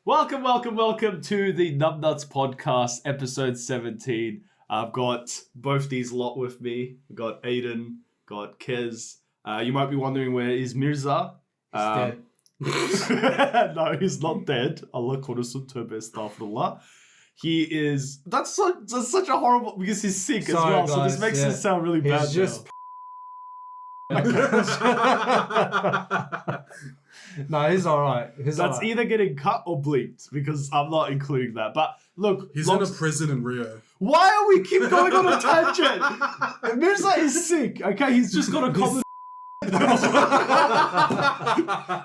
Welcome to the NumbNuts Podcast, episode 17. I've got both these lot with me. We've got Aiden, got Kez. You might be wondering, where is Mirza? He's dead. No, he's not dead. Allah korusun, tövbe estağfurullah. He is... That's such a horrible... Because he's sick as well, guys, so this makes it sound really bad. He's just... No, he's alright. That's either getting cut or bleeped, because I'm not including that. But look... He's in a prison in Rio. Why are we keep going on a tangent? Mirza is sick, okay? He's just got a common...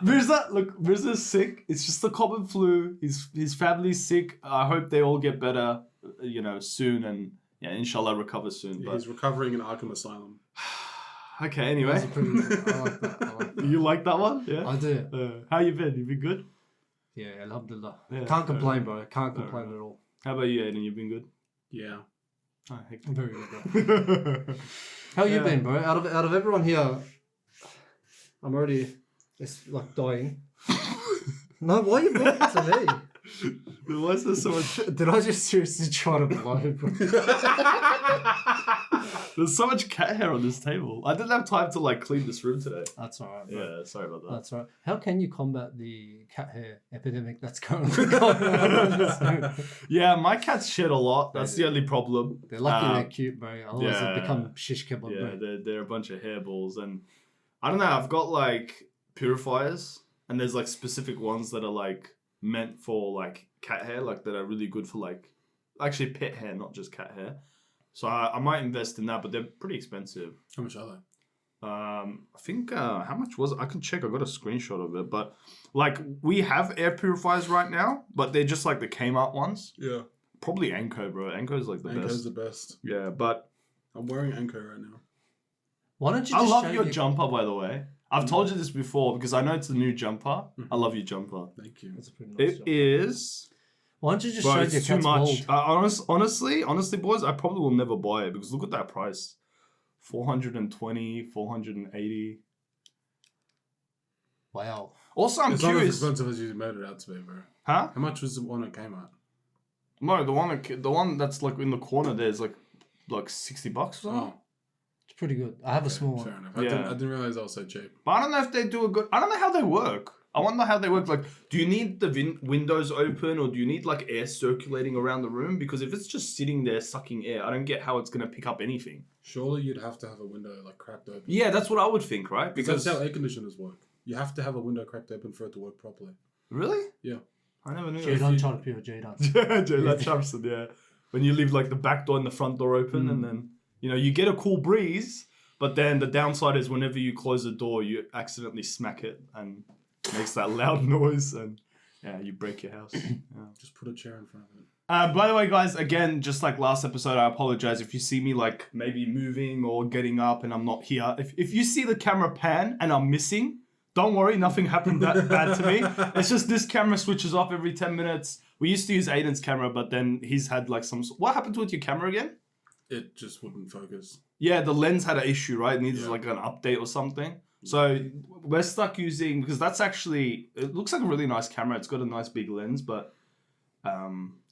Mirza's sick. It's just a common flu. His family's sick. I hope they all get better, soon, and inshallah recover soon. He's recovering in Arkham Asylum. Okay, anyway. I like that. You like that one? Yeah, I do. How you been? You been good? Yeah, alhamdulillah. Yeah, Can't complain, bro. Can't complain at all. How about you, Aiden? You been good? Yeah. Oh, heck. Very good, bro. How you been, bro? Out of everyone here, I'm already dying. No, why are you talking to me? Why is there so much? Did I just seriously try to blow, bro? There's so much cat hair on this table. I didn't have time to clean this room today. That's alright, bro. Yeah, sorry about that. That's right. How can you combat the cat hair epidemic that's currently going on? Yeah, my cats shed a lot. That's the only problem. They're lucky they're cute, bro. Otherwise they become shish kebab, Yeah, bro. they're a bunch of hairballs. And I don't know, I've got purifiers, and there's specific ones that are meant for cat hair, that are really good for actually pet hair, not just cat hair. So I might invest in that, but they're pretty expensive. How much are they? I think, how much was it? I can check. I got a screenshot of it. But, we have air purifiers right now, but they're just the Kmart ones. Yeah. Probably Anko, bro. Anko's the best. Anko's the best. Yeah, but... I'm wearing Anko right now. Why don't you I just love your jumper, by the way. I've told you this before, because I know it's a new jumper. I love your jumper. Thank you. That's a pretty nice It jumper. is... Why don't you just Bro, show your it's too cat's much. bald? Honestly, boys, I probably will never buy it, because look at that price. 420, 480. Wow. Also, I'm It's not as curious. expensive as you made it out to be, bro. Huh? How much was the one at Kmart? No, the one that's in the corner there's $60 or something. Oh, It's pretty good. I have a small fair one. enough. I didn't realize that was so cheap. But I don't know if they do a good... I don't know how they work. I wonder how they work. Do you need the windows open, or do you need air circulating around the room? Because if it's just sitting there sucking air, I don't get how it's going to pick up anything. Surely you'd have to have a window cracked open. Yeah, that's what I would think, right? Because that's how air conditioners work. You have to have a window cracked open for it to work properly. Really? Yeah. I never knew. Jaydan Charpio, Jaydan. Jaydan Charpson, yeah. When you leave the back door and the front door open, and then you get a cool breeze, but then the downside is whenever you close the door, you accidentally smack it and makes that loud noise, and you break your house. Yeah. Just put a chair in front of it. By the way, guys, again, just like last episode, I apologize if you see me maybe moving or getting up and I'm not here. If you see the camera pan and I'm missing, don't worry, nothing happened that bad to me. It's just this camera switches off every 10 minutes. We used to use Aiden's camera, but then he's had some... What happened with your camera again? It just wouldn't focus. Yeah, the lens had an issue, right? It needed an update or something. So we're stuck using... Because that's actually... It looks like a really nice camera. It's got a nice big lens, but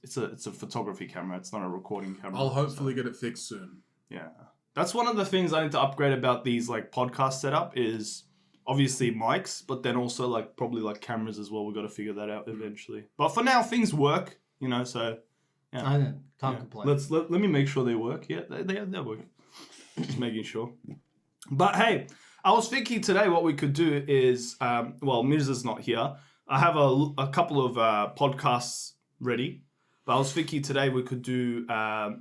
it's a photography camera. It's not a recording camera. I'll hopefully get it fixed soon. Yeah. That's one of the things I need to upgrade about these podcast setup is... Obviously mics, but then also probably cameras as well. We've got to figure that out eventually. But for now, things work, so yeah. I know. Can't complain. Let me make sure they work. Yeah, they work. Just making sure. But hey, I was thinking today what we could do is, Mirza's not here. I have a couple of podcasts ready. But I was thinking today we could do,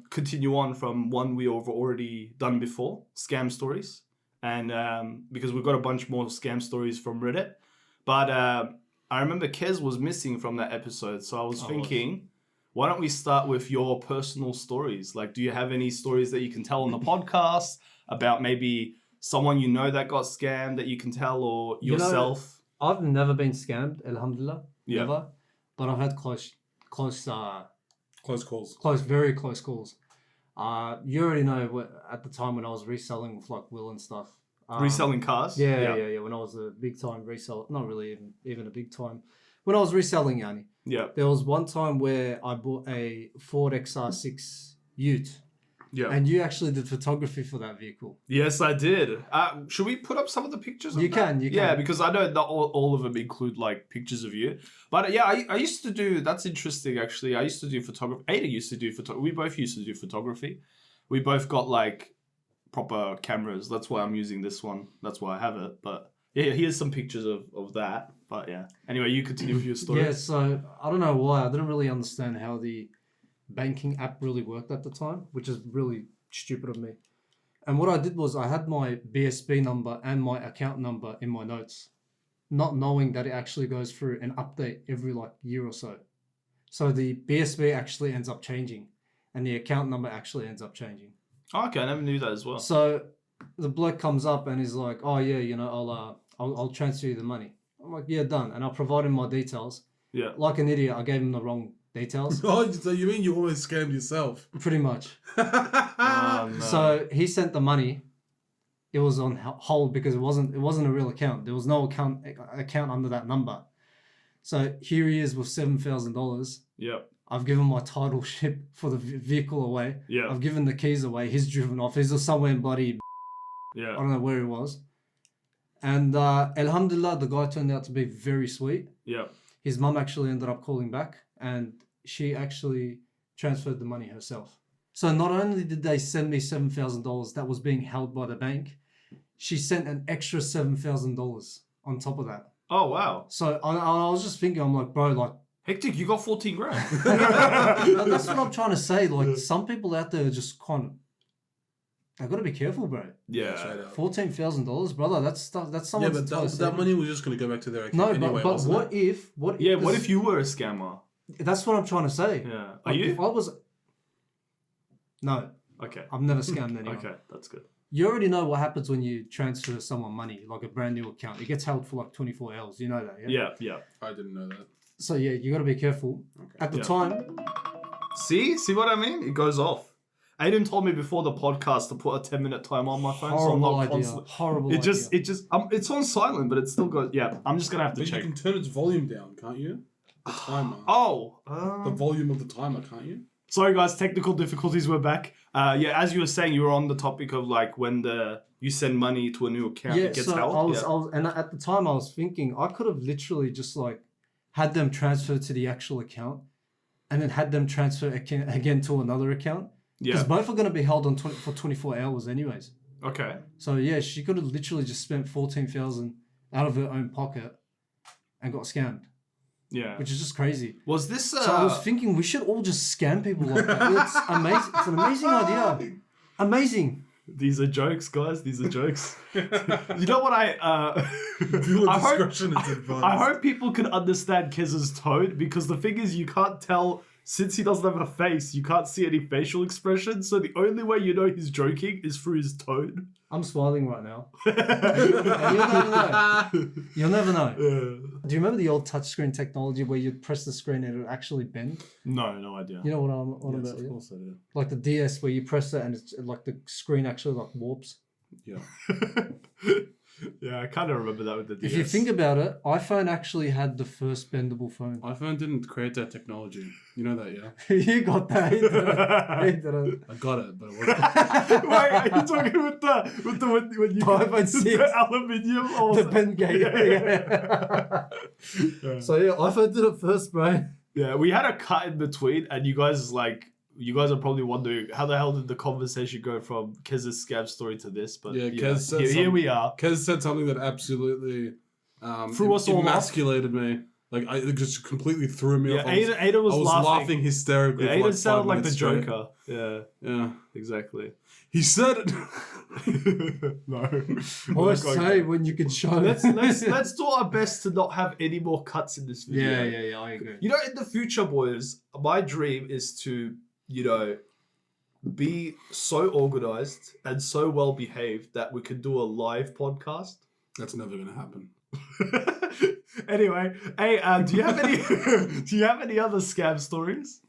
continue on from one we have already done before, scam stories. And because we've got a bunch more scam stories from Reddit. But I remember Kez was missing from that episode. So I was thinking, why don't we start with your personal stories? Do you have any stories that you can tell on the podcast about maybe someone that got scammed that you can tell, or yourself? I've never been scammed, alhamdulillah. Yeah. Never. But I've had close calls. Very close calls. You already know at the time when I was reselling with Will and stuff. Reselling cars? Yeah. When I was a big time reseller, not really even a big time. When I was reselling, Yani, Yeah. There was one time where I bought a Ford XR6 Ute, Yeah. and you actually did photography for that vehicle. Yes, I did. Should we put up some of the pictures of You that? can. Yeah, because I know not all of them include like pictures of you. But yeah, I used to do, that's interesting actually. I used to do photography. Ada used to do photography. We both used to do photography. We both got like proper cameras. That's why I'm using this one. That's why I have it. But yeah, here's some pictures of that. But yeah. Anyway, you continue with your story. Yeah, so I don't know why. I didn't really understand how the banking app really worked at the time, which is really stupid of me. And what I did was I had my BSB number and my account number in my notes, not knowing that it actually goes through an update every like year or so. So the BSB actually ends up changing and the account number actually ends up changing. Okay, I never knew that as well. So the bloke comes up and he's like, "Oh yeah, you know, I'll transfer you the money." I'm like, "Yeah, done." And I provide him my details. Yeah. Like an idiot, I gave him the wrong details. Oh, so you mean you almost scammed yourself? Pretty much. Oh, no. So he sent the money. It was on hold because it wasn't a real account. There was no account under that number. So here he is with $7,000. Yeah. I've given my title ship for the vehicle away. Yeah. I've given the keys away. He's driven off. He's somewhere in bloody, I Yeah. don't know where he was. And alhamdulillah, the guy turned out to be very sweet. Yeah. His mum actually ended up calling back and she actually transferred the money herself. So not only did they send me $7,000 that was being held by the bank, she sent an extra $7,000 on top of that. Oh, wow. So I was just thinking, I'm like, bro, like, Hectic, you got 14 grand. that's what I'm trying to say. Like, some people out there are just kind of, I got to be careful, bro. Yeah. Straight up. $14,000, brother. That's someone's Yeah, but entire that savings. money was just going to go back to their account No, anyway, but wasn't what it? if? Yeah, what this- if you were a scammer? That's what I'm trying to say. Yeah. Are Like, you? If I was, no, Okay. I've never scammed anyone. Okay, that's good. You already know what happens when you transfer someone money, like a brand new account. It gets held for like 24 hours. You know that, yeah? Yeah, yeah. I didn't know that. So yeah, you got to be careful. Okay. At the Yeah. time, See what I mean? It goes off. Aiden told me before the podcast to put a 10-minute timer on my phone, so I'm horrible not idea. constantly. Horrible It just, idea. it's on silent, but it still goes. Yeah, I'm just gonna have to But you check. can turn its volume down, can't you? The timer. Oh, The volume of the timer, can't you? sorry guys, technical difficulties. We're back. Yeah, as you were saying, you were on the topic of like when you send money to a new account, Yeah, it gets so held. I was, yeah. I was, and at the time I was thinking I could have literally just like had them transfer to the actual account, and then had them transfer again to another account. Because Yeah. both are going to be held on for 24 hours anyways. Okay. So yeah, she could have literally just spent 14,000 out of her own pocket and got scammed, Yeah. which is just crazy. Was this? So I was thinking we should all just scam people like that. It's amazing. It's an amazing idea. Amazing. These are jokes, guys. These are jokes. You know what Viewer I hope- discretion is advised. I hope people can understand Kez's tone, because the thing is, you can't tell, since he doesn't have a face, you can't see any facial expression, so the only way you know he's joking is through his tone. I'm smiling right now. And you'll never know. You'll never know. Do you remember the old touchscreen technology where you'd press the screen and it would actually bend? No idea. You know what I'm on Yes, about? of Yeah? course I do. Like the DS where you press it and it's like the screen actually like warps. Yeah. Yeah, I kind of remember that with the DS. If you think about it, iPhone actually had the first bendable phone. iPhone didn't create that technology. You know that, yeah? You got that. He didn't. I got it, but it wasn't. Wait, are you talking with the when you iPhone 6. the aluminium or The bend gate. Yeah. So yeah, iPhone did it first, bro. Yeah, we had a cut in between, and you guys are probably wondering how the hell did the conversation go from Kez's scam story to this? But Yeah, Kez said here we are. Kez said something that absolutely Threw us all off. emasculated me. Like, it just completely threw me Yeah, off. Ada was I was laughing hysterically. Yeah, for Aiden like sounded 5 like the minutes straight. Joker. Yeah, Yeah. exactly. He said it. No. Always say when you can show. Let's do our best to not have any more cuts in this video. Yeah, I agree. You know, in the future, boys, my dream is to, be so organized and so well behaved that we could do a live podcast. That's never going to happen. Anyway, hey, do you have any other scam stories?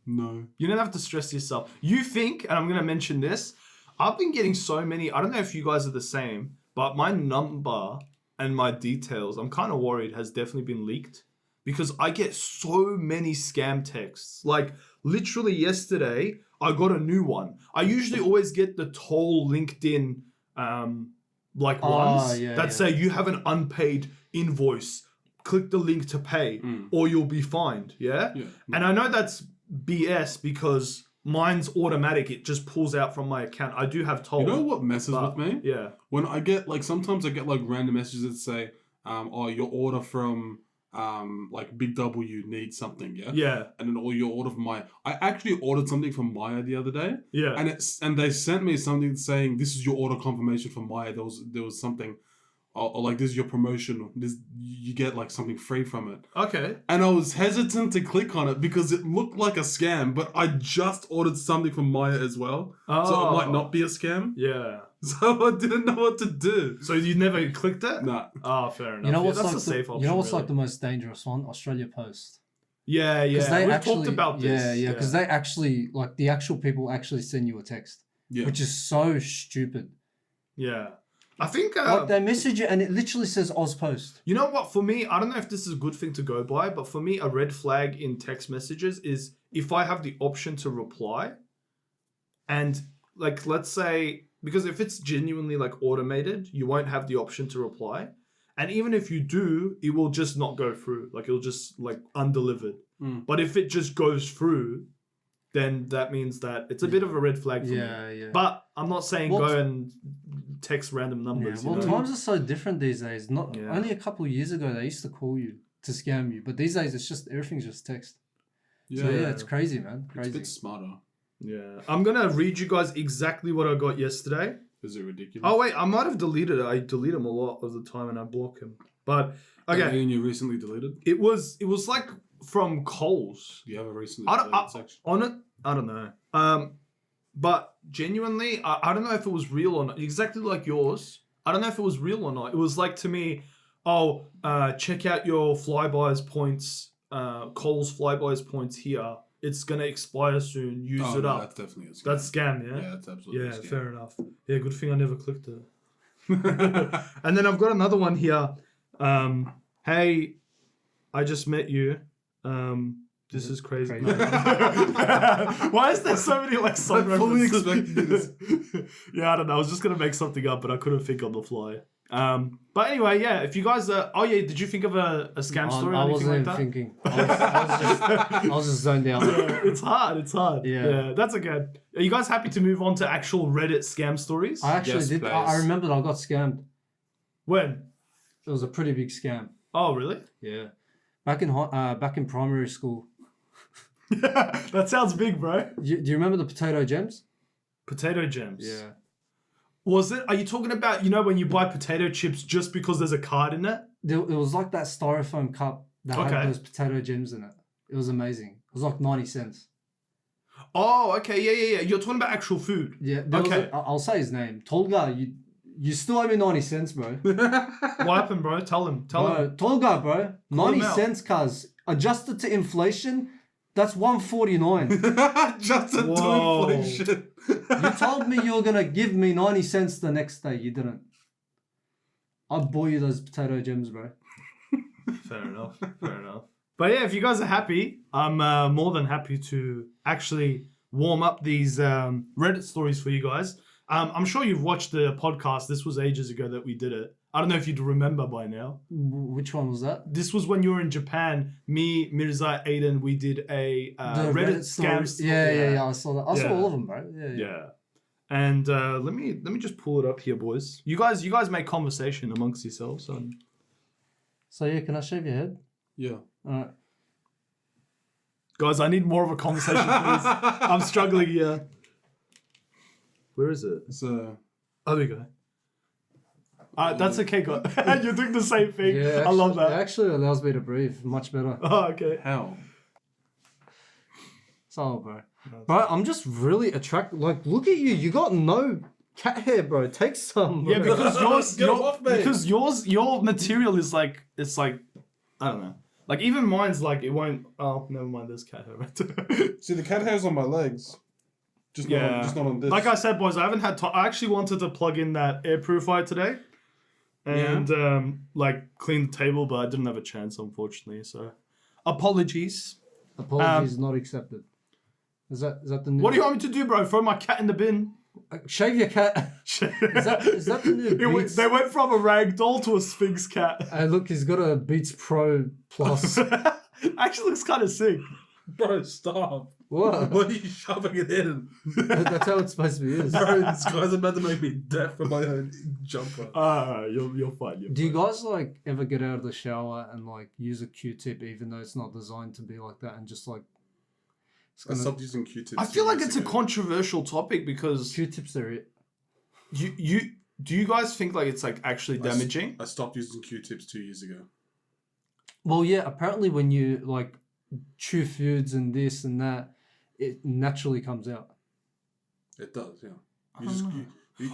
No. You don't have to stress yourself. You think, and I'm gonna mention this, I've been getting so many. I don't know if you guys are the same, but my number and my details, I'm kind of worried, has definitely been leaked, because I get so many scam texts. Like literally yesterday, I got a new one. I usually always get the toll LinkedIn ones that say you have an unpaid invoice. Click the link to pay or you'll be fined. Yeah? And I know that's BS because mine's automatic. It just pulls out from my account. I do have toll. You know what messes with me? Yeah. When I get sometimes I get random messages that say, your order from Big W needs something, yeah? Yeah. And then your order from Maya. I actually ordered something from Maya the other day. Yeah. And they sent me something saying this is your order confirmation from Maya. There was something or this is your promotion. You get something free from it. Okay. And I was hesitant to click on it because it looked like a scam, but I just ordered something from Maya as well. So it might not be a scam. Yeah. So I didn't know what to do. So you never clicked it? Nah. Oh, fair enough. You know what's that's a safe option. You know what's really. the most dangerous one? Australia Post. Yeah. We've talked about this. Yeah, because they actually, the actual people actually send you a text. Yeah. Which is so stupid. Yeah. I think... they message you and it literally says Oz Post. You know what? For me, I don't know if this is a good thing to go by, but for me, a red flag in text messages is if I have the option to reply and, let's say... Because if it's genuinely automated, you won't have the option to reply. And even if you do, it will just not go through. It'll just undelivered. But if it just goes through, then that means that it's a bit of a red flag for me. Yeah. But I'm not saying go and text random numbers. Yeah. Well, times are so different these days. Only a couple of years ago, they used to call you to scam you. But these days, everything's just text. Yeah. So it's crazy, man. Crazy. It's a bit smarter. Yeah. I'm going to read you guys exactly what I got yesterday. Is it ridiculous? Oh, wait. I might have deleted it. I delete them a lot of the time and I block them. But, okay. And you recently deleted? It was from Coles. Do you have a recently deleted section? On it? I don't know. But genuinely, I don't know if it was real or not. Exactly like yours. I don't know if it was real or not. It was to me, check out your Flybuys points, Coles Flybuys points here. It's going to expire soon. Use it up. That's definitely a scam. That's scam, yeah? Yeah, that's absolutely a scam. Yeah, fair enough. Yeah, good thing I never clicked it. And then I've got another one here. Hey, I just met you. This is crazy. Why is there so many song I fully references? expected this. Yeah, I don't know. I was just gonna make something up, but I couldn't think on the fly. But anyway, yeah. If you guys did you think of a scam story or I anything wasn't like even that? thinking. I was just zoned out. Yeah, it's hard. Yeah, that's okay. Are you guys happy to move on to actual Reddit scam stories? I actually did. Please. I remembered I got scammed. When? It was a pretty big scam. Oh, really? Yeah. Back in primary school. That sounds big, bro. Do you remember the potato gems? Potato gems. Yeah. Was it? Are you talking about when you buy potato chips just because there's a card in it? It was like that styrofoam cup that had those potato gems in it. It was amazing. It was 90 cents. Oh, okay. Yeah. You're talking about actual food. Yeah. Okay. I'll say his name. Tolga, you still owe me 90 cents, bro. What happened, bro? Tell him. Tolga, bro. Call 90 him out. cents, cuz. Adjusted to inflation, that's 149. Adjusted to inflation. You told me you were going to give me 90 cents the next day. You didn't. I'll bore you those potato gems, bro. Fair enough. But yeah, if you guys are happy, I'm more than happy to actually warm up these Reddit stories for you guys. I'm sure you've watched the podcast. This was ages ago that we did it. I don't know if you'd remember by now. Which one was that? This was when you were in Japan. Me, Mirza, Aiden, we did a Reddit scam story. Yeah. I saw that. I saw all of them, bro. Yeah. And let me just pull it up here, boys. You guys make conversation amongst yourselves. So yeah, can I shave your head? Yeah. All right. Guys, I need more of a conversation, please. I'm struggling here. Where is it? So. Oh, there you go. That's okay, God. You're doing the same thing. Yeah, I love that. It actually allows me to breathe much better. Oh, okay. How? So, bro. Bro, I'm just really attracted. Look at you. You got no cat hair, bro. Take some, bro. Yeah, because Get off, mate. your material is it's I don't know. Even mine's it won't. Oh, never mind. There's cat hair right there. See, the cat hair's on my legs. Just not on this. Like I said, boys, I haven't had time. I actually wanted to plug in that air purifier today. And clean the table, but I didn't have a chance, unfortunately. So apologies. Apologies not accepted. Is that the new? What do you want me to do, bro? Throw my cat in the bin? Shave your cat. Is that the new Beats? They went from a ragdoll to a Sphinx cat. Look, he's got a Beats Pro Plus. Actually looks kind of sick. Bro, stop. What? What are you shoving it in? That's how it's supposed to be. Is. Bro, this guy's about to make me deaf for my own jumper. You're fine. Do you guys like ever get out of the shower and like use a Q-tip even though it's not designed to be like that and just like? I stopped using Q-tips. I feel like it's a controversial topic because Q-tips are it. Do you guys think like it's like actually damaging? I stopped using Q-tips 2 years ago. Well, yeah. Apparently, when you like chew foods and this and that, it naturally comes out. It does, yeah.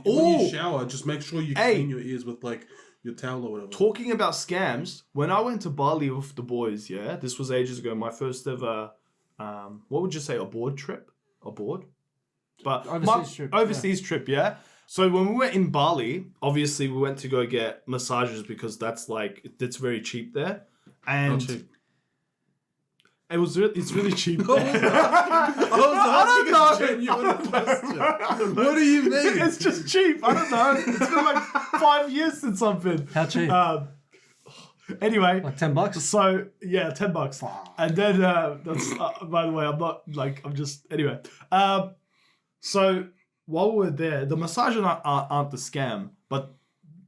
When you shower, just make sure you clean your ears with like your towel or whatever. Talking about scams, when I went to Bali with the boys, yeah, this was ages ago. My first ever, what would you say, aboard trip? Aboard? But overseas trip, yeah. So when we were in Bali, obviously we went to go get massages because that's very cheap there, and Not cheap. it's really cheap. I was asking a genuine question. What do you mean? It's just cheap. I don't know. It's been like 5 years since I've been. How cheap? Anyway, like $10. So yeah, $10. And then that's by the way, I'm just anyway. So while we were there, the massages aren't the scam, but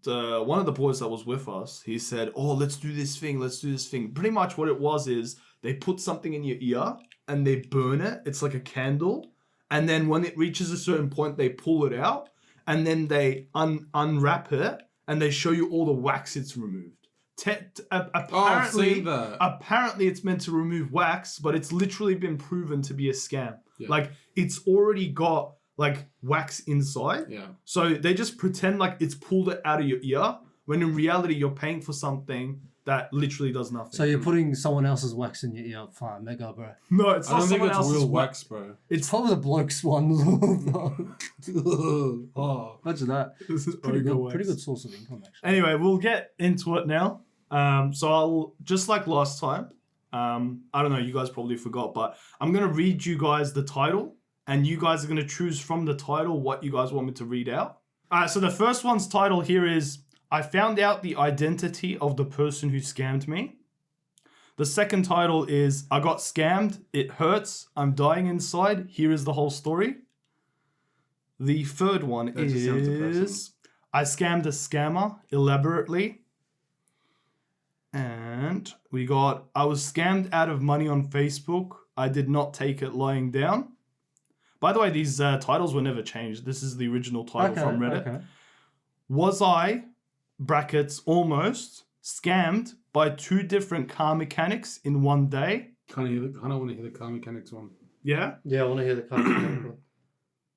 one of the boys that was with us, he said, "Oh, let's do this thing. Pretty much what it was is they put something in your ear and they burn it. It's like a candle, and then when it reaches a certain point, they pull it out, and then they unwrap it and they show you all the wax it's removed. Apparently it's meant to remove wax, but it's literally been proven to be a scam. Yeah. Like it's already got like wax inside. Yeah. So they just pretend like it's pulled it out of your ear when in reality you're paying for something that literally does nothing. So you're putting someone else's wax in your ear. Fine, mega, bro. No, it's not someone else's real wax, bro. It's probably the bloke's one. Oh, imagine that. This is pretty good source of income, actually. Anyway, we'll get into it now. So I'll, just like last time, I don't know, you guys probably forgot, but I'm going to read you guys the title, and you guys are going to choose from the title what you guys want me to read out. Alright, so the first one's title here is, I found out the identity of the person who scammed me. The second title is, I got scammed, it hurts, I'm dying inside, here is the whole story. The third one is, I scammed a scammer elaborately. And we got, I was scammed out of money on Facebook. I did not take it lying down. By the way, these titles were never changed. This is the original title from Reddit. Okay. Was I, brackets, almost, scammed by 2 different car mechanics in one day? I don't want to hear the car mechanics one. Yeah? Yeah, I want to hear the car mechanics one.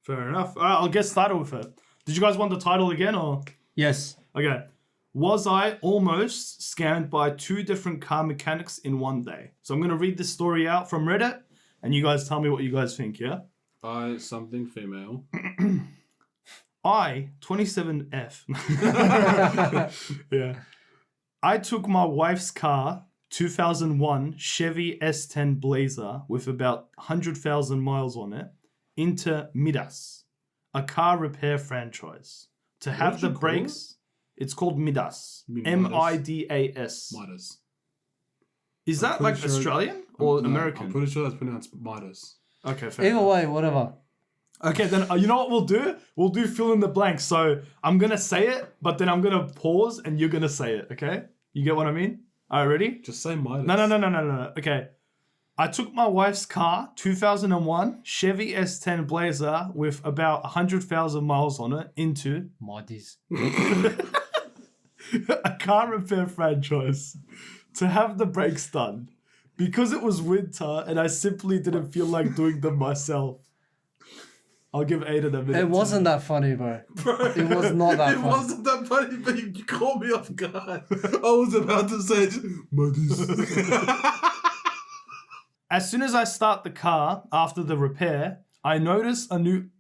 Fair enough. All right, I'll get started with it. Did you guys want the title again or? Yes. Okay. Was I almost scammed by 2 different car mechanics in one day? So I'm going to read this story out from Reddit, and you guys tell me what you guys think, yeah? I, something female. I, 27F. Yeah. I took my wife's car, 2001 Chevy S10 Blazer with about 100,000 miles on it, into Midas, a car repair franchise. To have the brakes... It's called Midas. Midas. Midas. Is that like Australian or American? I'm pretty sure that's pronounced Midas. Okay, fair enough. Either way, whatever. Okay, then you know what we'll do? We'll do fill in the blanks. So I'm going to say it, but then I'm going to pause and you're going to say it, okay? You get what I mean? All right, ready? Just say Midas. No. Okay. I took my wife's car, 2001 Chevy S10 Blazer with about 100,000 miles on it, into Midas. A car repair franchise to have the brakes done because it was winter and I simply didn't feel like doing them myself. I'll give Aiden a minute. It wasn't that funny, bro. It was not that funny. It wasn't that funny, but you caught me off guard. I was about to say, as soon as I start the car after the repair, I notice a new...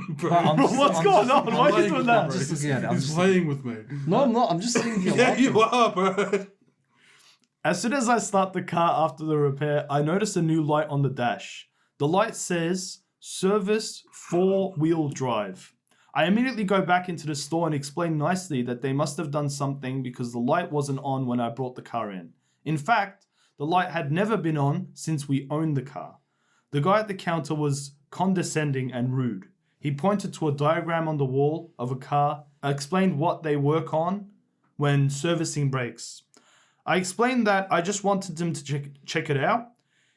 Bro, what's going on? Why are you doing that? He's playing with me. No, I'm not. I'm just saying. Yeah, you are, bro. As soon as I start the car after the repair, I notice a new light on the dash. The light says, service 4-wheel drive. I immediately go back into the store and explain nicely that they must have done something because the light wasn't on when I brought the car in. In fact, the light had never been on since we owned the car. The guy at the counter was condescending and rude. He pointed to a diagram on the wall of a car, explained what they work on when servicing brakes. I explained that I just wanted them to check it out.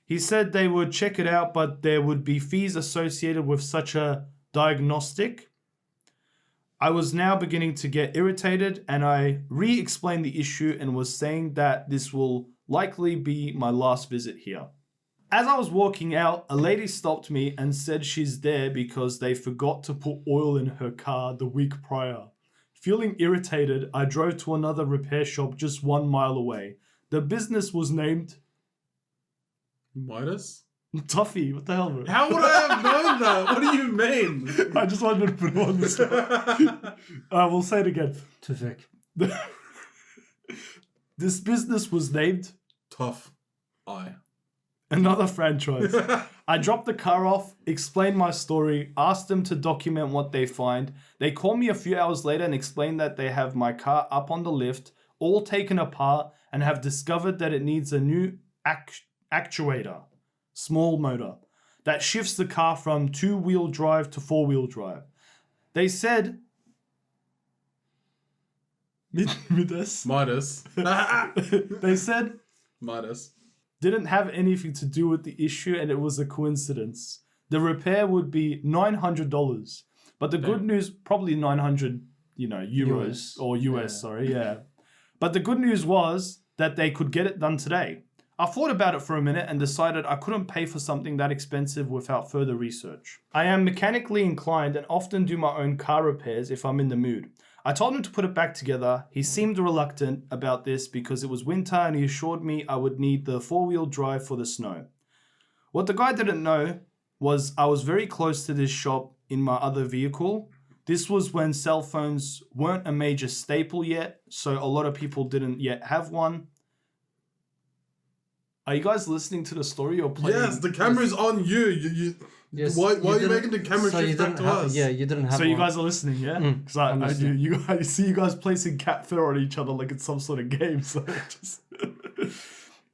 He said they would check it out, but there would be fees associated with such a diagnostic. I was now beginning to get irritated, and I re-explained the issue and was saying that this will likely be my last visit here. As I was walking out, a lady stopped me and said she's there because they forgot to put oil in her car the week prior. Feeling irritated, I drove to another repair shop just 1 mile away. The business was named Midas? Tuffy. What the hell, bro? How would I have known that? What do you mean? I just wanted to put it on the spot. We'll say it again. Terrific. This business was named Tough Eye. Another franchise. I dropped the car off, explained my story, asked them to document what they find. They called me a few hours later and explained that they have my car up on the lift, all taken apart, and have discovered that it needs a new actuator, small motor, that shifts the car from 2-wheel drive to 4-wheel drive. They said... Midas? They said... Midas. Didn't have anything to do with the issue and it was a coincidence. The repair would be $900. But the good news, probably 900, euros US. or US, sorry, yeah. But the good news was that they could get it done today. I thought about it for a minute and decided I couldn't pay for something that expensive without further research. I am mechanically inclined and often do my own car repairs if I'm in the mood. I told him to put it back together. He seemed reluctant about this because it was winter and he assured me I would need the 4-wheel drive for the snow. What the guy didn't know was I was very close to this shop in my other vehicle. This was when cell phones weren't a major staple yet, so a lot of people didn't yet have one. Are you guys listening to the story or playing? Yes, the camera's on you. Yes, why are you making the camera shift back to us? Yeah, you didn't have So one. you guys are listening, yeah? Because I do. I see you guys placing cat fur on each other like it's some sort of game. So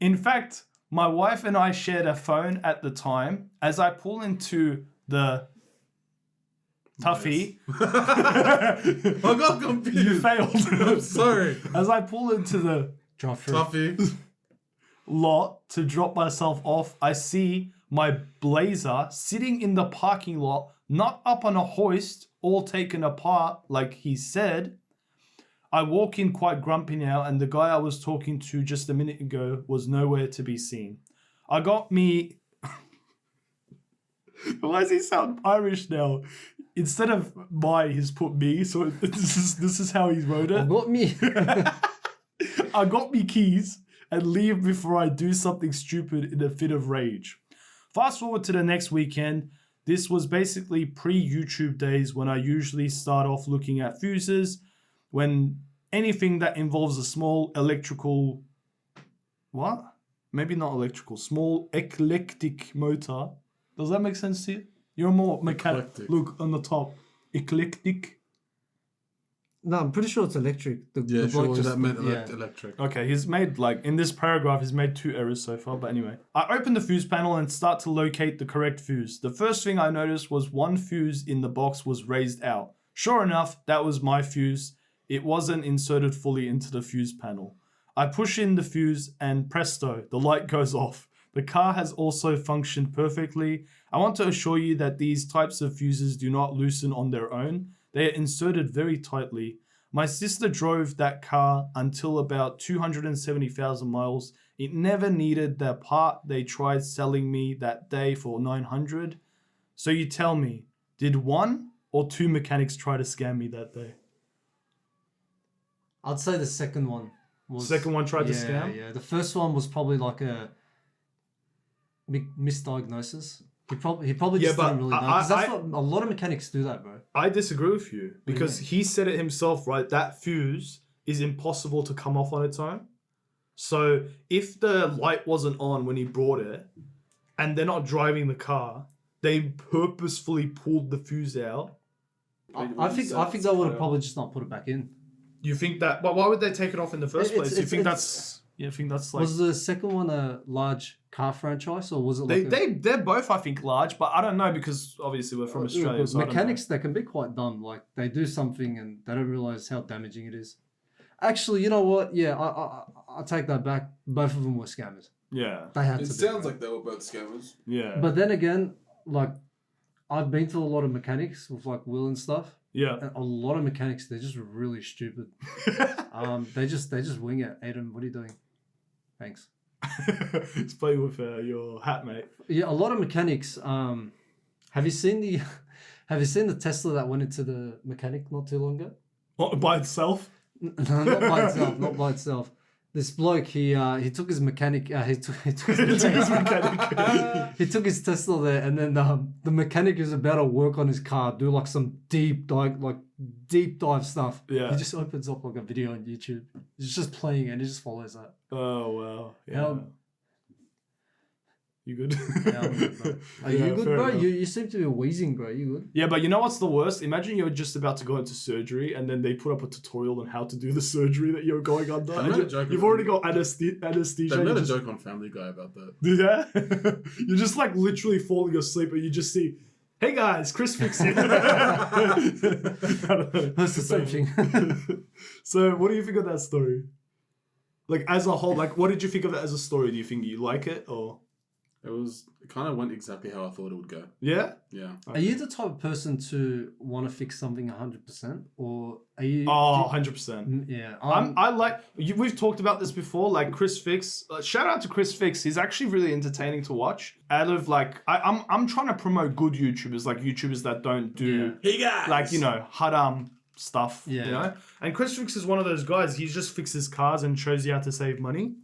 In fact, my wife and I shared a phone at the time. As I pull into the Tuffy, I got confused. you failed. I'm sorry. As I pull into the Tuffy. lot to drop myself off, I see my Blazer sitting in the parking lot, not up on a hoist, all taken apart like he said. I walk in quite grumpy now, and the guy I was talking to just a minute ago was nowhere to be seen. I got me... Why does he sound Irish now? Instead of my, he's put me, so this is how he wrote it. I got me. I got me keys and leave before I do something stupid in a fit of rage. Fast forward to the next weekend. This was basically pre-YouTube days when I usually start off looking at fuses, when anything that involves a small electrical... What? Maybe not electrical. Small eclectic motor. Does that make sense to you? You're more mechanic. Look on the top. Eclectic. No, I'm pretty sure it's electric. Yeah, sure, that meant electric. Okay, he's made, in this paragraph, he's made 2 errors so far, but anyway. I open the fuse panel and start to locate the correct fuse. The first thing I noticed was one fuse in the box was raised out. Sure enough, that was my fuse. It wasn't inserted fully into the fuse panel. I push in the fuse and presto, the light goes off. The car has also functioned perfectly. I want to assure you that these types of fuses do not loosen on their own. They are inserted very tightly. My sister drove that car until about 270,000 miles. It never needed the part they tried selling me that day for $900. So you tell me, did 1 or 2 mechanics try to scam me that day? I'd say the second one. Second one tried to scam? Yeah, the first one was probably like a misdiagnosis. He probably just didn't really know. 'Cause that's what a lot of mechanics do that, bro. I disagree with you because he said it himself, right? That fuse is impossible to come off on its own. So if the light wasn't on when he brought it, and they're not driving the car, they purposefully pulled the fuse out. I think they would have probably just not put it back in. You think that? But why would they take it off in the first place? You think that's like? Was the second one a large car franchise, or was it like they're both, I think, large, but I don't know because obviously we're from Australia. So mechanics, they can be quite dumb. Like they do something and they don't realize how damaging it is. Actually, you know what? Yeah, I take that back. Both of them were scammers. Yeah, They had It to. sounds like they were both scammers. yeah, But then again, like I've been to a lot of mechanics with like Will and stuff. yeah. And a lot of mechanics, they're just really stupid. They just wing it. Adam, what are you doing? Thanks. It's playing with your hat, mate. Yeah, a lot of mechanics. Have you seen the Tesla that went into the mechanic not too long ago? What, by itself? No, not by itself. Not by itself. This bloke, he took his mechanic. He took his mechanic. He took his Tesla there, and then the mechanic is about to work on his car, do like some deep dive stuff. Yeah. He just opens up like a video on YouTube. He's just playing, and he just follows that. Oh wow. Yeah. You good? Yeah, I'm good, bro. Are Yeah, you good, fair bro? enough. You seem to be wheezing, bro. You good? Yeah, but you know what's the worst? Imagine you're just about to go into surgery and then they put up a tutorial on how to do the surgery that you're going under. I made a joke You've about already it. got anesthesia. They made you a just- joke on Family Guy about that. Yeah? You're just like literally falling asleep and you just see, hey guys, Chris fixed it. That's the same thing. So what do you think of that story? Like as a whole, like what did you think of it as a story? Do you think you like it or? It kind of went exactly how I thought it would go. Yeah? Yeah. Are you the type of person to want to fix something 100%, or are you? Oh, 100%. Yeah. We've talked about this before, like Chris Fix. Shout out to Chris Fix. He's actually really entertaining to watch. Out of like, I'm trying to promote good YouTubers, like YouTubers that don't do Hey guys! like, you know, haram stuff, Yeah. you know? And Chris Fix is one of those guys. He just fixes cars and shows you how to save money.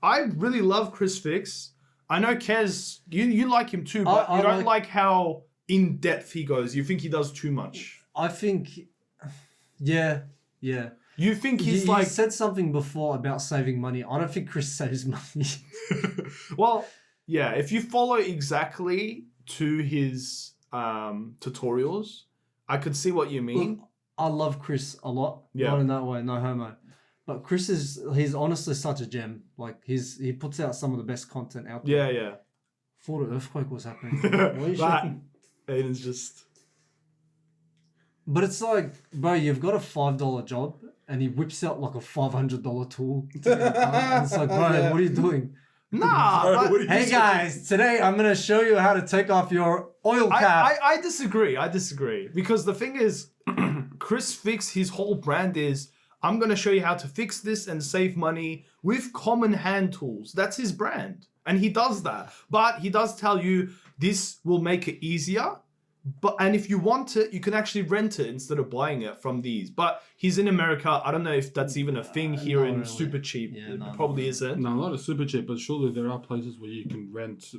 I really love Chris Fix. I know Kez, you like him too, but I you don't like how in depth he goes. You think he does too much. I think, yeah. You think he's You like said something before about saving money. I don't think Chris saves money. well, yeah, if you follow exactly to his tutorials, I could see what you mean. Look, I love Chris a lot. Yeah. Not in that way, no homo. But Chris he's honestly such a gem. Like he puts out some of the best content out there. Yeah. Thought an earthquake was happening. Why are you But shaking? Aiden's just But it's like, bro, you've got a $5 job and he whips out like a $500 tool. To get it done. And it's like, bro, what are you doing? nah. Bro, but what are you Hey guys, today I'm gonna show you how to take off your oil cap. I disagree. Because the thing is, Chris Fix, his whole brand is, I'm going to show you how to fix this and save money with common hand tools. That's his brand. And he does that. But he does tell you this will make it easier. And if you want it, you can actually rent it instead of buying it from these. But he's in America. I don't know if that's even a thing here not in really. Super Cheap. Yeah, It no, probably not isn't. No, not a super cheap, but surely there are places where you can rent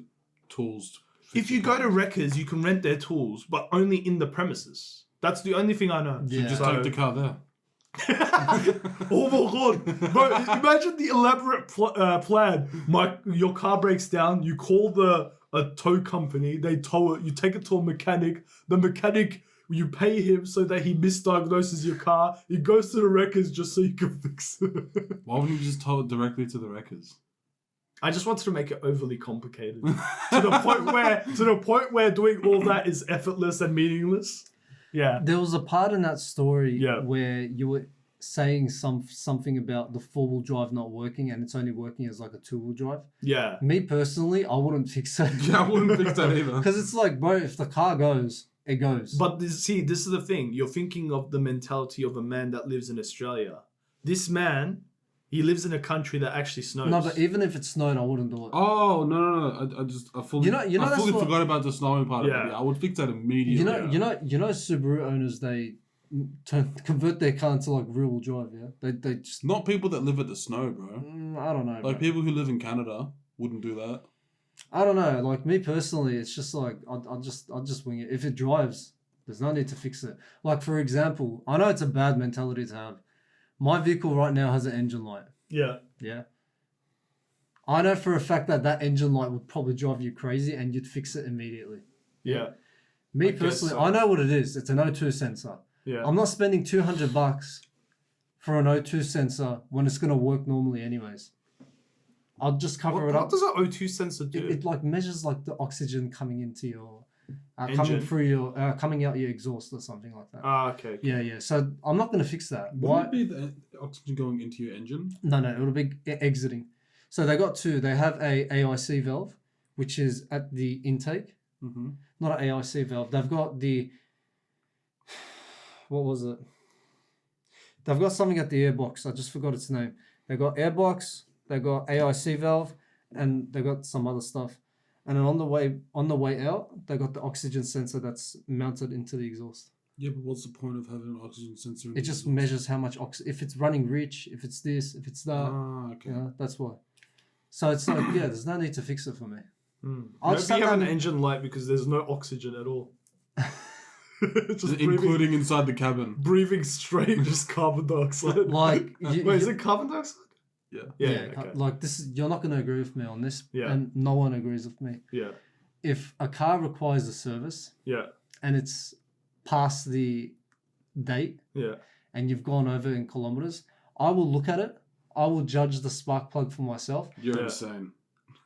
tools. to fix If you your go to cars. Wreckers, you can rent their tools, but only in the premises. That's the only thing I know. You Yeah. just So- take the car there. Oh my god, bro! Imagine the elaborate plan. Your car breaks down. You call a tow company. They tow it. You take it to a mechanic. The mechanic, you pay him so that he misdiagnoses your car. He goes to the wreckers just so you can fix it. Why wouldn't you just tow it directly to the wreckers? I just wanted to make it overly complicated to the point where doing all that is effortless and meaningless. Yeah. There was a part in that story Yeah. where you were saying something about the 4-wheel drive not working and it's only working as like a 2-wheel drive. Yeah. Me personally, I wouldn't fix it. Yeah, I wouldn't fix that either. Because it's like, bro, if the car goes, it goes. But this is the thing. You're thinking of the mentality of a man that lives in Australia. This man, he lives in a country that actually snows. no, but even if it snowed, I wouldn't do it. Oh no! I fully, You know I that's fully what- forgot about the snowing part. Yeah. Of it. I would fix that immediately. You know, Subaru owners, they convert their car into like rear-wheel drive. Yeah, they just Not people that live at the snow, bro. I don't know. Like bro. people who live in Canada wouldn't do that. I don't know. Like me personally, it's just like I'll just wing it. If it drives, there's no need to fix it. Like for example, I know it's a bad mentality to have. My vehicle right now has an engine light. Yeah. Yeah. I know for a fact that engine light would probably drive you crazy and you'd fix it immediately. Yeah. Me I guess personally, so. I know what it is. It's an O2 sensor. Yeah. I'm not spending $200 for an O2 sensor when it's going to work normally anyways. I'll just cover it up. What does an O2 sensor do? It like measures like the oxygen coming into your, coming Engine. through your, coming out your exhaust or something like that. Okay. Yeah. So I'm not going to fix that. Wouldn't it be the oxygen going into your engine? No, it'll be exiting. So they got two. They have a AIC valve, which is at the intake. Mm-hmm. Not an AIC valve. They've got the, what was it? They've got something at the airbox. I just forgot its name. They got airbox. They got AIC valve, and they got some other stuff. And then on the way out, they got the oxygen sensor that's mounted into the exhaust. Yeah, but what's the point of having an oxygen sensor? It just measures how much if it's running rich, if it's this, if it's that. Okay. You know, that's why. So it's like, yeah, there's no need to fix it for me. Maybe you have an engine light because there's no oxygen at all. Just including inside the cabin. breathing straight, just carbon dioxide. Like, Wait, is it carbon dioxide? Yeah. Yeah. Okay. Like this is, you're not going to agree with me on this, Yeah. and no one agrees with me. Yeah. If a car requires a service Yeah. and it's past the date Yeah. and you've gone over in kilometers, I will look at it. I will judge the spark plug for myself. You're Yeah. insane.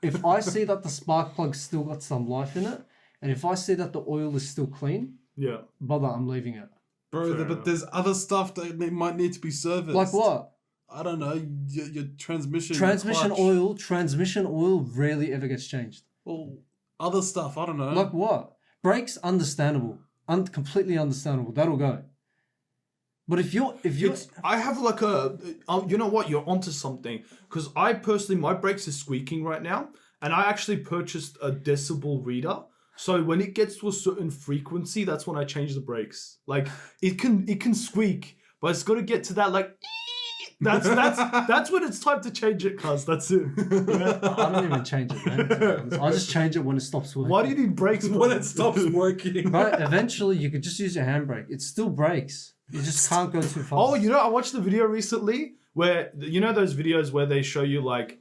If I see that the spark plug's still got some life in it, and if I see that the oil is still clean, Yeah. brother, I'm leaving it. Bro, Fair but enough. there's other stuff that might need to be serviced. Like what? I don't know. Your transmission. Transmission clutch. oil rarely ever gets changed. Well, other stuff. I don't know. Like what? Brakes, understandable. Completely understandable. That'll go. But if you're I have like you know what? You're onto something. Because I personally, my brakes are squeaking right now. And I actually purchased a decibel reader. So when it gets to a certain frequency, that's when I change the brakes. Like it can squeak, but it's got to get to that like. That's when it's time to change it, cuz that's it. I don't even change it, man. To be honest. I just change it when it stops working. Why do you need brakes when it stops working. But eventually, you could just use your handbrake. It still brakes. You just can't go too fast. Oh, you know, I watched the video recently where you know those videos where they show you like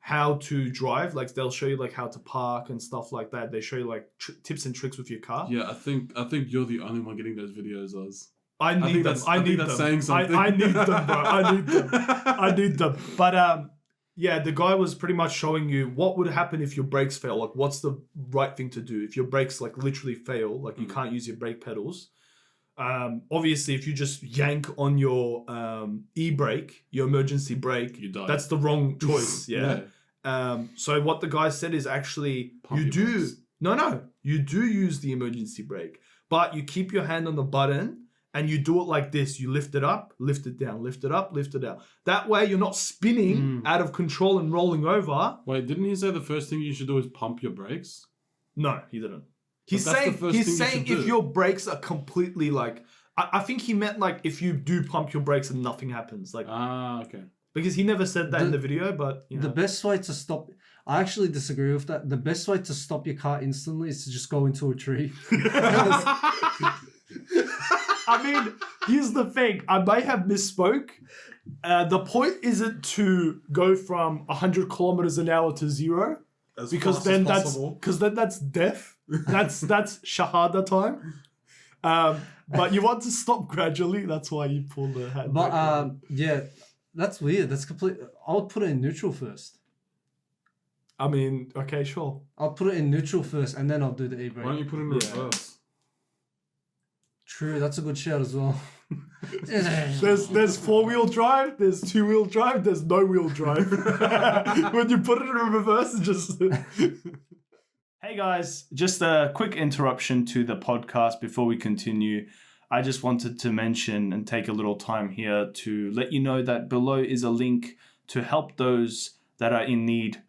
how to drive, like they'll show you like how to park and stuff like that. They show you like tips and tricks with your car. Yeah, I think you're the only one getting those videos, Oz. I need them. I need them. Saying something. I need them, bro. I need them. I need them. But yeah, the guy was pretty much showing you what would happen if your brakes fail. Like, what's the right thing to do if your brakes like literally fail? Like, you can't use your brake pedals. Obviously, if you just yank on your e-brake, your emergency brake, You die. that's the wrong choice. Yeah. So what the guy said is actually Pump you your do brakes. you do use the emergency brake, but you keep your hand on the button. And you do it like this. You lift it up, lift it down, lift it up, lift it down. That way you're not spinning out of control and rolling over. Wait, didn't he say the first thing you should do is pump your brakes? No, he didn't. He's that's the saying first he's thing you saying should if do. your brakes are completely like I think he meant like if you do pump your brakes and nothing happens. Like Okay. because he never said that in the video, but you know. The best way to stop... I actually disagree with that. The best way to stop your car instantly is to just go into a tree. I mean, here's the thing. I may have misspoke. The point isn't to go from 100 kilometers an hour to 0, because then that's death. That's shahada time. But you want to stop gradually. That's why you pull the handbrake. But yeah, that's weird. That's complete. I would put it in neutral first. I mean, okay, sure. I'll put it in neutral first, and then I'll do the Why e-brake. don't you put it in reverse? True, that's a good shout as well. There's 4-wheel drive, there's 2-wheel drive, there's no wheel drive. When you put it in reverse, it just... Hey guys, just a quick interruption to the podcast before we continue. I just wanted to mention and take a little time here to let you know that below is a link to help those that are in need.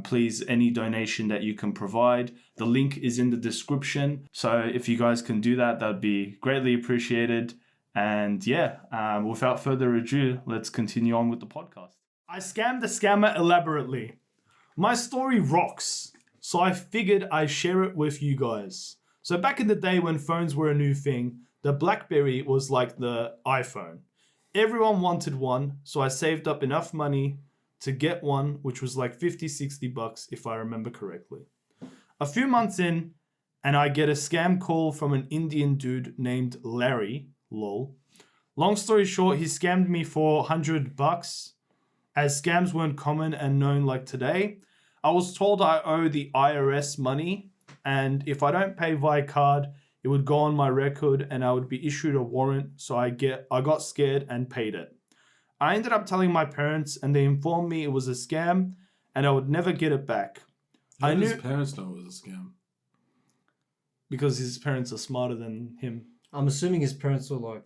Please, any donation that you can provide, the link is in the description. So if you guys can do that, that'd be greatly appreciated. And yeah, without further ado, let's continue on with the podcast. I scammed the scammer elaborately. My story rocks, so I figured I'd share it with you guys. So back in the day when phones were a new thing, the BlackBerry was like the iPhone. Everyone wanted one, so I saved up enough money to get one, which was like 50, 60 bucks if I remember correctly. A few months in, and I get a scam call from an Indian dude named Larry, lol. Long story short, he scammed me for 100 bucks. As scams weren't common and known like today, I was told I owe the IRS money, and if I don't pay via card, it would go on my record and I would be issued a warrant, so I got scared and paid it. I ended up telling my parents and they informed me it was a scam and I would never get it back. How did his parents know it was a scam? Because his parents are smarter than him. I'm assuming his parents were like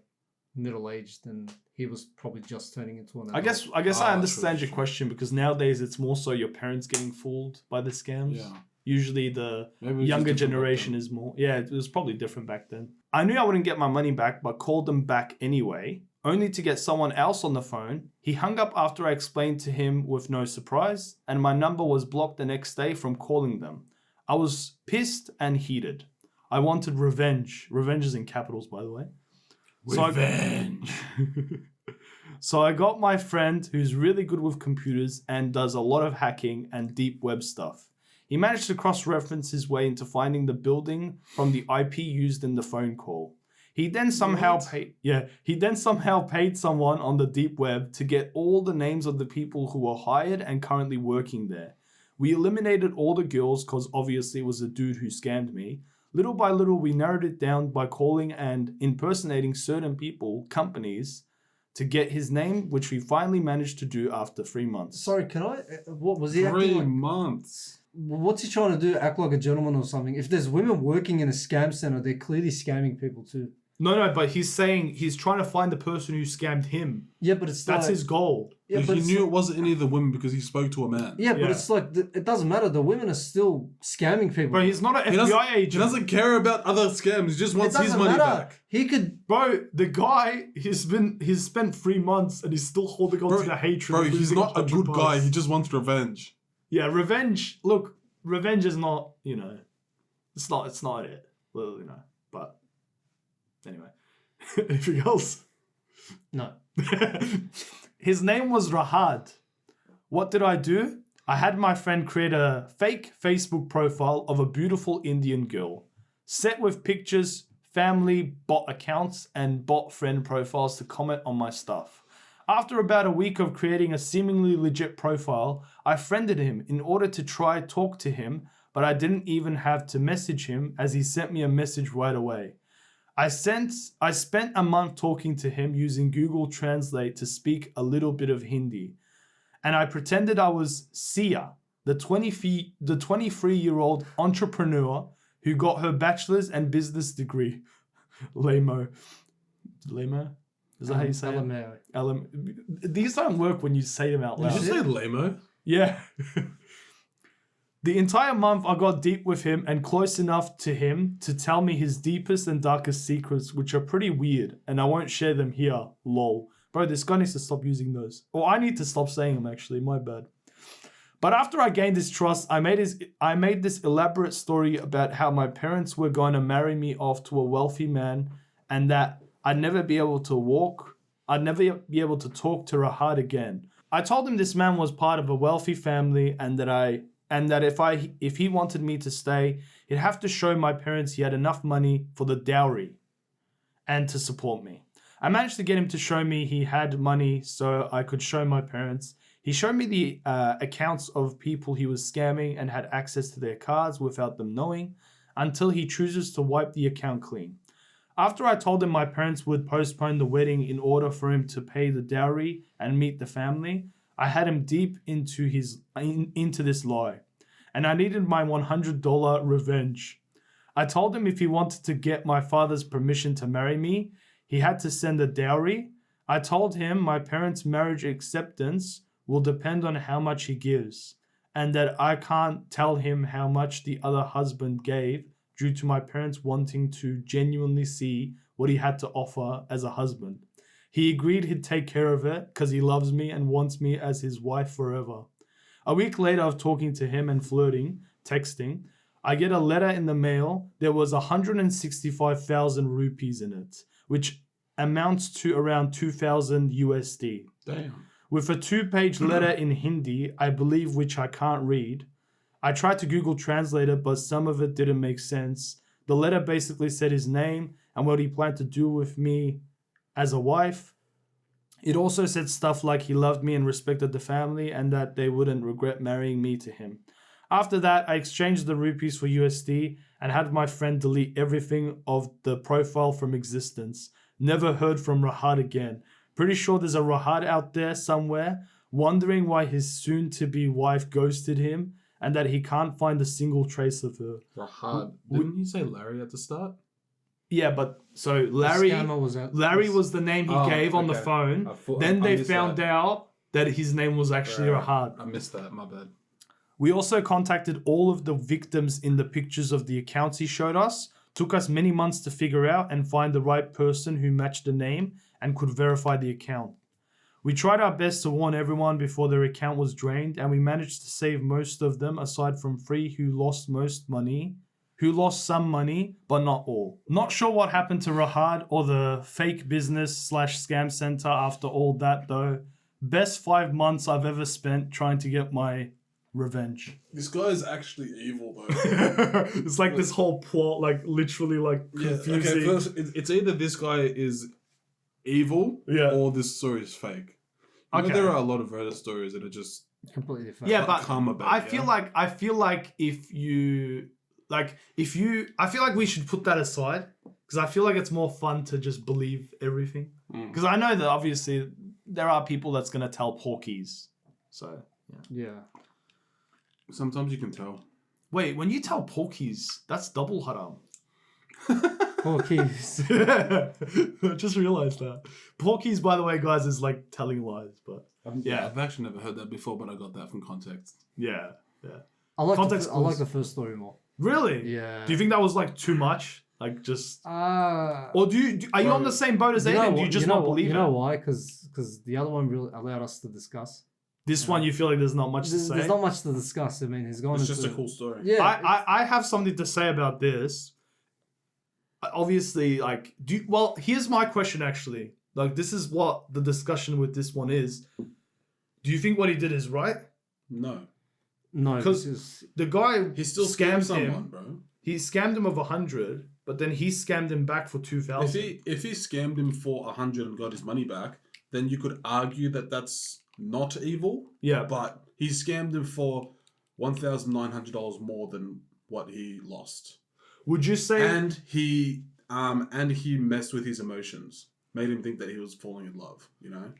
middle-aged and he was probably just turning into an adult. I guess I understand your question, because nowadays it's more so your parents getting fooled by the scams. Yeah. Usually the Maybe younger generation is more... Yeah, it was probably different back then. I knew I wouldn't get my money back, but called them back anyway, only to get someone else on the phone. He hung up after I explained to him with no surprise, and my number was blocked the next day from calling them. I was pissed and heated. I wanted revenge. Revenge is in capitals, by the way. Revenge. So I got my friend who's really good with computers and does a lot of hacking and deep web stuff. He managed to cross-reference his way into finding the building from the IP used in the phone call. He then somehow paid someone on the deep web to get all the names of the people who were hired and currently working there. We eliminated all the girls because obviously it was a dude who scammed me. Little by little, we narrowed it down by calling and impersonating certain people, companies, to get his name, which we finally managed to do after 3 months. Sorry, can I... What was he 3 acting like? months. What's he trying to do? Act like a gentleman or something? If there's women working in a scam center, they're clearly scamming people too. No, but he's saying he's trying to find the person who scammed him. Yeah, but it's That's like, his goal. Yeah, But but he it's knew like- it wasn't any of the women because he spoke to a man. Yeah, but Yeah. it's like it doesn't matter. The women are still scamming people. Bro, he's not an He doesn't, FBI agent. he doesn't care about other scams. He just it wants doesn't his money matter. back. He could. Bro, the guy, he's spent 3 months and he's still holding on to the hatred. Bro, of he's losing not a 100 good guy. bucks. He just wants revenge. Yeah, revenge. Look, revenge is not, it's not it. Well, but anyway. Anything else? No. His name was Rahad. What did I do? I had my friend create a fake Facebook profile of a beautiful Indian girl, set with pictures, family, bot accounts, and bot friend profiles to comment on my stuff. After about a week of creating a seemingly legit profile, I friended him in order to try talk to him, but I didn't even have to message him as he sent me a message right away. I spent a month talking to him using Google Translate to speak a little bit of Hindi. And I pretended I was Sia, the 23-year-old entrepreneur who got her bachelor's and business degree. Lamo? Is that how you say it? These don't work when you say them out Did loud. you say lamo? Yeah. The entire month I got deep with him and close enough to him to tell me his deepest and darkest secrets, which are pretty weird, and I won't share them here, lol. Bro, this guy needs to stop using those. Or I need to stop saying them, actually, my bad. But after I gained his trust, I made this elaborate story about how my parents were going to marry me off to a wealthy man and that I'd never be able to talk to Rahad again. I told him this man was part of a wealthy family and that if he wanted me to stay, he'd have to show my parents he had enough money for the dowry and to support me. I managed to get him to show me he had money so I could show my parents. He showed me the accounts of people he was scamming and had access to their cards without them knowing until he chooses to wipe the account clean. After I told him my parents would postpone the wedding in order for him to pay the dowry and meet the family, I had him deep into this lie, and I needed my $100 revenge. I told him if he wanted to get my father's permission to marry me, he had to send a dowry. I told him my parents' marriage acceptance will depend on how much he gives, and that I can't tell him how much the other husband gave due to my parents wanting to genuinely see what he had to offer as a husband. He agreed he'd take care of it because he loves me and wants me as his wife forever. A week later of talking to him and flirting, texting, I get a letter in the mail. There was 165,000 rupees in it, which amounts to around 2,000 USD. Damn. with a 2-page letter in Hindi, I believe, which I can't read. I tried to Google Translate it, but some of it didn't make sense. The letter basically said his name and what he planned to do with me as a wife. It also said stuff like he loved me and respected the family and that they wouldn't regret marrying me to him. After that, I exchanged the rupees for USD and had my friend delete everything of the profile from existence. Never heard from Rahat again. Pretty sure there's a Rahat out there somewhere, wondering why his soon-to-be wife ghosted him and that he can't find a single trace of her. Rahat. Didn't you say Larry at the start? Yeah, but so Larry was was the name he gave on the phone. Then they found out that his name was actually Rahat. I missed that, my bad. We also contacted all of the victims in the pictures of the accounts he showed us. Took us many months to figure out and find the right person who matched the name and could verify the account. We tried our best to warn everyone before their account was drained, and we managed to save most of them aside from 3 who lost some money, but not all. Not sure what happened to Rahat or the fake business/scam center after all that though. Best 5 months I've ever spent trying to get my revenge. This guy is actually evil though. It's like this whole plot, like literally like confusing. Okay, first, it's either this guy is evil or this story is fake. You know, there are a lot of Reddit stories that are just completely fake. Yeah, but come about, I feel like I feel like we should put that aside because I feel like it's more fun to just believe everything. Because I know that obviously there are people that's gonna tell porkies. So yeah. Sometimes you can tell. Wait, when you tell porkies, that's double haram. Porkies. I just realized that. Porkies, by the way, guys, is like telling lies, but I've actually never heard that before, but I got that from context. yeah. I like Context I like the first story more. Really? Yeah. Do you think that was like too much? Like just or are you on the same boat as Aiden? Do you just not believe it? You know why? Because the other one really allowed us to discuss. This one, you feel like there's not much to say? There's not much to discuss. I mean, he's gone It's into... just a cool story. Yeah. I have something to say about this. Obviously, like, here's my question actually. Like, this is what the discussion with this one is. Do you think what he did is right? No. No, because the guy he still scammed someone, him, bro. He scammed him of 100, but then he scammed him back for 2,000. If he scammed him for 100 and got his money back, then you could argue that that's not evil. Yeah, but he scammed him for $1,900 more than what he lost. Would you say? And he messed with his emotions, made him think that he was falling in love. You know,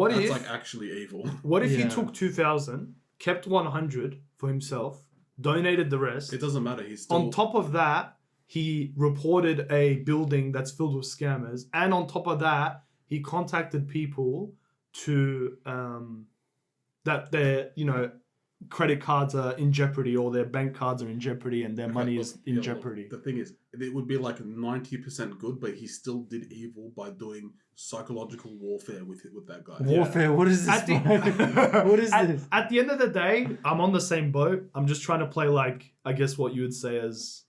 that's like actually evil. What if he took 2,000, kept 100 for himself, donated the rest? It doesn't matter. He's still... On top of that, he reported a building that's filled with scammers, and on top of that, he contacted people to that their credit cards are in jeopardy or their bank cards are in jeopardy and their money is in jeopardy. The thing is, it would be like 90% good, but he still did evil by doing psychological warfare with that guy. Warfare? What is this? What is this? At the end of the day, I'm on the same boat. I'm just trying to play like, I guess what you would say as...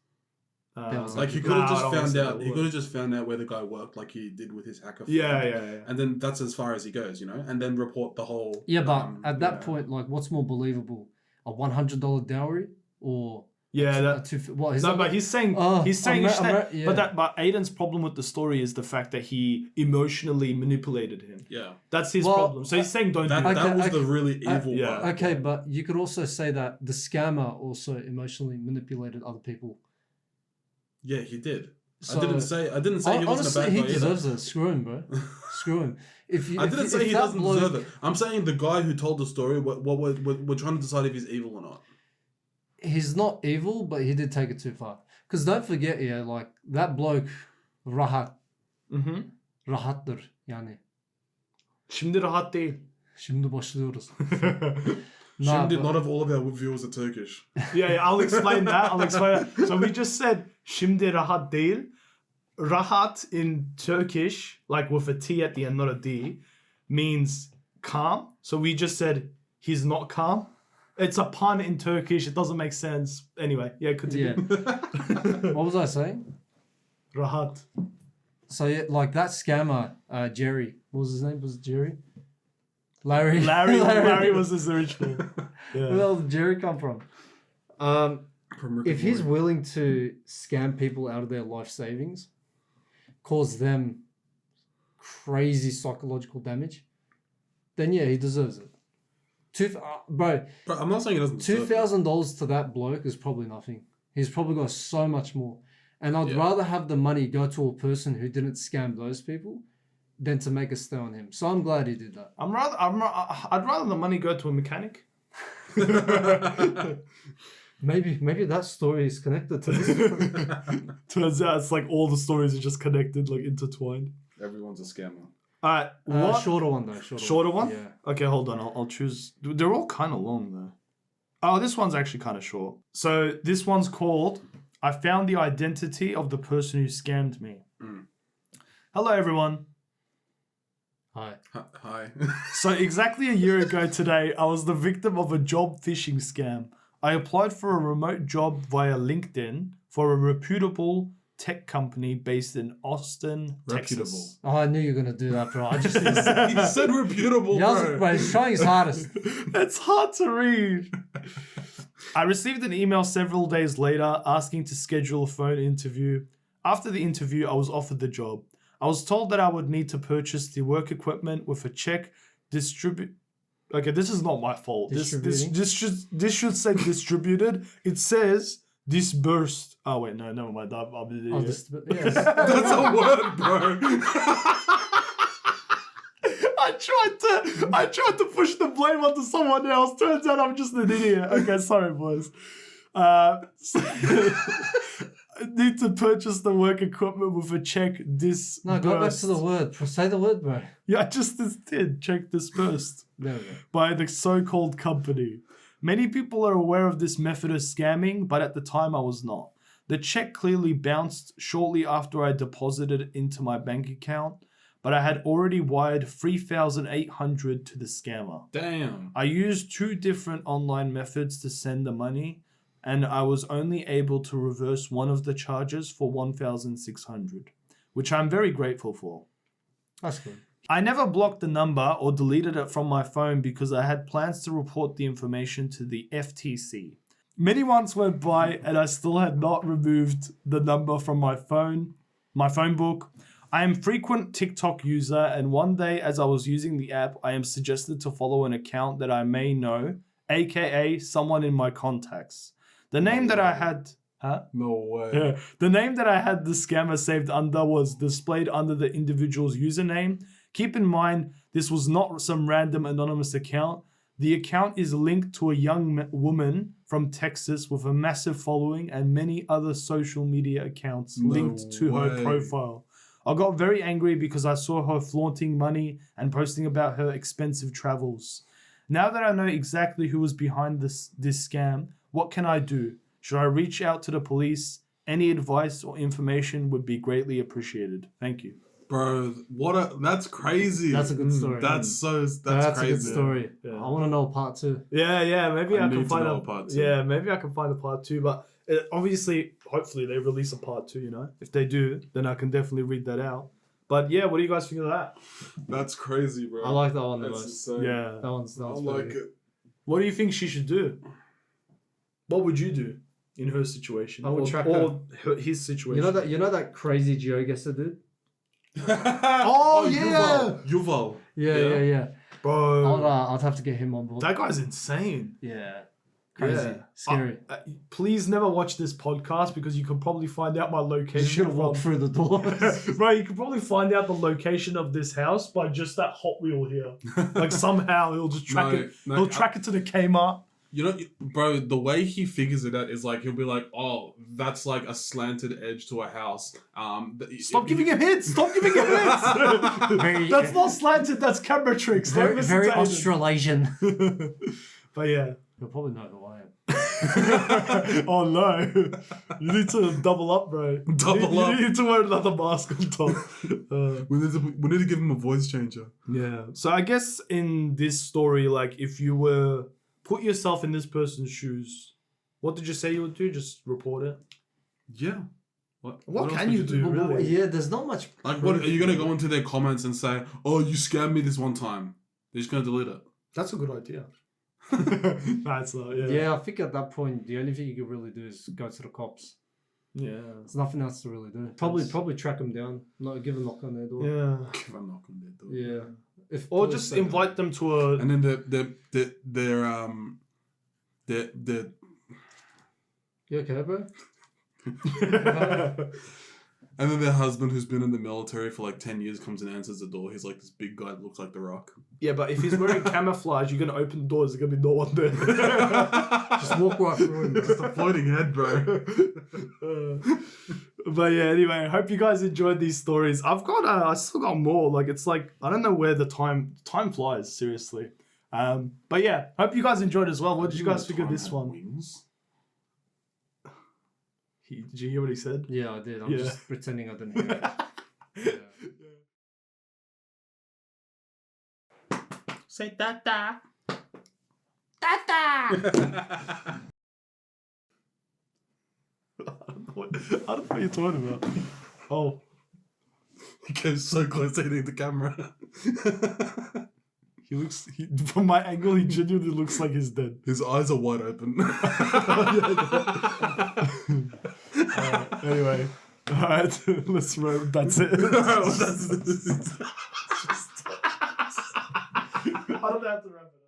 like he could have just found out. He could have just found out where the guy worked, like he did with his hacker. Yeah. And then that's as far as he goes, and then report the whole. Yeah, but at that point, like, what's more believable, a $100 dowry or but he's saying but Aiden's problem with the story is the fact that he emotionally manipulated him. Yeah, that's his problem. So he's saying don't do that. That was the really evil part. Okay, but you could also say that the scammer also emotionally manipulated other people. Yeah, he did. So, I didn't say he honestly, wasn't a bad guy. He deserves it. Screw him, bro. Screw him. I didn't say he doesn't deserve it. I'm saying the guy who told the story. We're trying to decide if he's evil or not. He's not evil, but he did take it too far. Because don't forget, like that bloke, Rahat. Rahattır yani. Şimdi rahat değil. Şimdi başlıyoruz. Not if all of our viewers are Turkish. Yeah, I'll explain that. So we just said şimdi rahat değil. Rahat in Turkish, like with a T at the end, not a D, means calm. So we just said he's not calm. It's a pun in Turkish. It doesn't make sense. Anyway, continue. Yeah. What was I saying? Rahat. So like that scammer, Jerry. What was his name? Was it Jerry? Larry. Larry was his original. Where the Yeah. hell did Jerry come from? From Rick If and he's Morty. willing to scam people out of their life savings, cause them crazy psychological damage, then yeah, he deserves it. Bro, Bro, I'm not saying he doesn't. deserve it. $2,000 to that bloke is probably nothing. He's probably got so much more. And I'd Yeah. rather have the money go to a person who didn't scam those people than to make a stay on him. So I'm glad he did that. I'd rather the money go to a mechanic. Maybe that story is connected to this. Turns out it's like all the stories are just connected, like intertwined. Everyone's a scammer. Alright, what? Shorter one though. Shorter one? Yeah. Okay, hold on. I'll choose. They're all kind of long though. Oh, this one's actually kind of short. So this one's called I Found the Identity of the Person Who Scammed Me. Hello, everyone. Hi. Hi. So exactly a year ago today, I was the victim of a job phishing scam. I applied for a remote job via LinkedIn for a reputable tech company based in Austin, Texas. Oh, I knew you were gonna do that, bro. I just He said reputable, bro. bro, he's trying his hardest. It's hard to read. I received an email several days later asking to schedule a phone interview. After the interview, I was offered the job. I was told that I would need to purchase the work equipment with a check distribute. Okay, this is not my fault. This should say distributed. It says disbursed. Oh wait, no, never mind. I'm an idiot. Yes. That's a word, bro. I tried to push the blame onto someone else. Turns out I'm just an idiot. Okay, sorry, boys. I need to purchase the work equipment with a check disbursed. No, go back to the word. Say the word, bro. Yeah, I just did. Check disbursed There we go. by the so-called company. Many people are aware of this method of scamming, but at the time I was not. The check clearly bounced shortly after I deposited it into my bank account, but I had already wired $3,800 to the scammer. Damn. I used 2 different online methods to send the money, and I was only able to reverse one of the charges for $1,600, which I'm very grateful for. That's good. I never blocked the number or deleted it from my phone because I had plans to report the information to the FTC. Many months went by and I still had not removed the number from my phone book. I am a frequent TikTok user, and one day as I was using the app, I am suggested to follow an account that I may know, aka someone in my contacts. The name that I had... Huh? No way. Yeah. The name that I had the scammer saved under was displayed under the individual's username. Keep in mind, this was not some random anonymous account. The account is linked to a young woman from Texas with a massive following and many other social media accounts linked to her profile. I got very angry because I saw her flaunting money and posting about her expensive travels. Now that I know exactly who was behind this scam, what can I do? Should I reach out to the police? Any advice or information would be greatly appreciated. Thank you. Bro, that's crazy. That's a good story. That's That's crazy. a good story. Yeah. I want to know part 2. Yeah, maybe I can find a a part 2. Yeah, maybe I can find a part 2, but obviously, hopefully they release a part 2, you know. If they do, then I can definitely read that out. But yeah, what do you guys think of that? That's crazy, bro. I like that one the That's most. insane. Yeah. That one's I pretty like good. it. What do you think she should do? What would you do in her situation? I would track his situation. You know that crazy GeoGuessr dude? Oh, yeah. Yuval. Yeah. Bro, I'd have to get him on board. that guy's insane. Yeah. Crazy. Yeah. Scary. Please never watch this podcast because you can probably find out my You're just location. gonna walk through the doors. Bro, you can probably find out the location of this house by just that Hot Wheel here. Like somehow he'll just track it. He'll track it to the Kmart. You know, bro, the way he figures it out is like, he'll be like, oh, that's like a slanted edge to a house. Stop giving him hints. Stop giving him hints. That's not slanted. That's camera tricks. Don't listen Very to Aiden. Australasian. But yeah. You'll probably know who I am. Oh no. You need to double up, bro. Double up. You need to wear another mask on top. We need to give him a voice changer. Yeah. So I guess in this story, like if you were put yourself in this person's shoes, what did you say you would do? Just report it? Yeah. What else can would you do, Well, really? yeah, there's not much. Like, what are you gonna go into their comments and say, "Oh, you scammed me this one time"? You're just gonna delete it. That's a good idea. That's not. Yeah. Yeah, I think at that point, the only thing you could really do is go to the cops. Yeah. There's nothing else to really do. Probably track them down, not give a knock on their door. Yeah. Give a knock on their door. Yeah. Or just invite them to a. And then they're You okay, bro? and then their husband, who's been in the military for like 10 years, comes and answers the door. He's like this big guy that looks like The Rock. Yeah, but if he's wearing camouflage, you're gonna open the doors. There's gonna be no one there. Just walk right through him. Just a floating head, bro. But yeah, anyway, I hope you guys enjoyed these stories. I still got more. Like it's like I don't know where the time flies. Seriously. But yeah, hope you guys enjoyed as well. What did you guys think of this one? Wings? Did you hear what he said? Yeah, I did. I'm Yeah. just pretending I didn't hear it. Yeah. Say tata. Tata! I don't know what you're talking about. Oh. He goes so close to hitting the camera. From my angle, he genuinely looks like he's dead. His eyes are wide open. Anyway, alright, let's roll. That's it. I don't have to wrap it up.